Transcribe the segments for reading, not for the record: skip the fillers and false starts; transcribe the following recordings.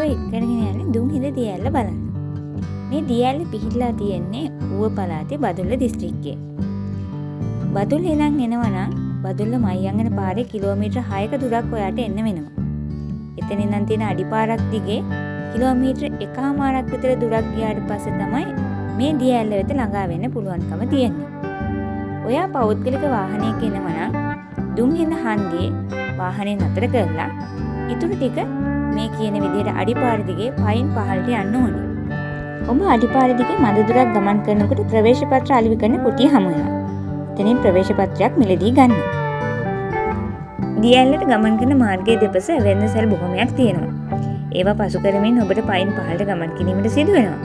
ඔය කරගෙන යන්නේ දුම්හිඳ දිය ඇල්ල බලන්න. මේ දිය ඇල්ල පිහිටලා තියෙන්නේ ඌව පළාතේ බදුල්ල දිස්ත්‍රික්කයේ. බදුල්ල ඉඳන් එනවනම් බදුල්ල මහියංගන පාරේ කිලෝමීටර් 6ක දුරක් ඔයාට එන්න වෙනවා. එතන ඉඳන් තියෙන අඩිපාරක් දිගේ කිලෝමීටර් 1කමාරක් විතර දුරක් ගියාට පස්සේ තමයි මේ දිය ඇල්ල වෙත ළඟා වෙන්න පුළුවන්කම තියෙන්නේ. ඔයා පෞද්ගලික වාහනයක එනවනම් දුම්හිඳ හන්දියේ වාහනේ නතර කරලා ඉතුරු ටික මේ කියන විදිහට අඩිපාර දිගේ පයින් පහළට යන්න ඕනේ. ඔබ අඩිපාර දිගේ මද දුරක් ගමන් කරනකොට ප්‍රවේශ පත්‍ර අලෙවි කරන කුටිය හමු වෙනවා. එතනින් ප්‍රවේශ පත්‍රයක් මිලදී ගන්න. දිය ඇල්ලට ගමන් කරන මාර්ගයේ දෙපස වෙළඳසැල් බොහොමයක් තියෙනවා. ඒවා පසු කරමින් ඔබට පයින් පහළට ගමන් කිරීමට සිදු වෙනවා.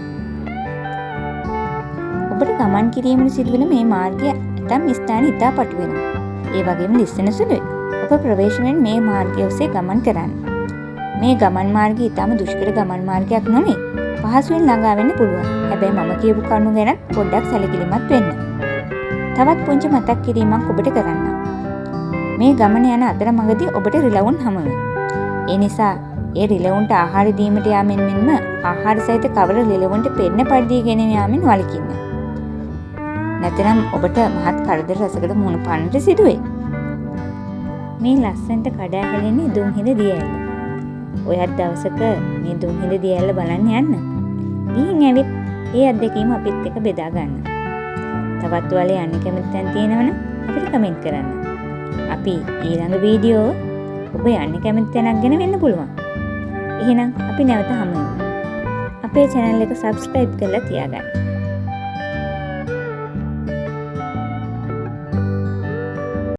ඔබට ගමන් කිරීමට සිදුවෙන මේ මාර්ගය ඇතම් ස්ථාන ඉතා පටු වෙනවා. ඒ වගේම දිස්සන සුළුයි. ඔබ ප්‍රවේශමෙන් මේ මාර්ගය ඔස්සේ ගමන් කරන්න. මේ ගමන් මාර්ගය ඉතාම දුෂ්කර ගමන් මාර්ගයක් නෙමෙයි. පහසුවෙන් ළඟා වෙන්න පුළුවන්. හැබැයි මම කියපු කරුණු ගැන පොඩ්ඩක් සැලකිලිමත් වෙන්න. තවත් පුංචි මතක් කිරීමක් ඔබට කරන්න. මේ ගමන යන අතරමඟදී ඔබට රිලවුන් හමු වෙනවා. ඒ නිසා ඒ රිලවුන්ට ආහාර දීමට යාමෙන් මෙන්ම ආහාර සහිත කවර රිලවුන්ට පෙන්න පරිදි ගෙන යාමෙන් වළකින්න. නැත්නම් ඔබට මහත් කරදර රසකට මුහුණ පාන්නට සිදු වෙයි. මේ ලස්සනට කඩා හැලෙන්නේ දුම්හිඳ දිය ඇල්ල. ඔයත් දවසක මේ දුම්හිඳ දිය ඇල්ල බලන්න යන්න. ගිහින් ඇවිත් ඒ අත්දැකීම අපිත් එක්ක බෙදා ගන්න. තවත් ඔයාලා යන්න කැමති තැන් තියෙනවනම් අපිට කමෙන්ට් කරන්න. අපි ඊළඟ වීඩියෝ ඔබ යන්න කැමති තැනක් ගැන වෙන්න පුළුවන්. එහෙනම් අපි නැවත හමු වෙමු. අපේ channel එක subscribe කරලා තියාගන්න.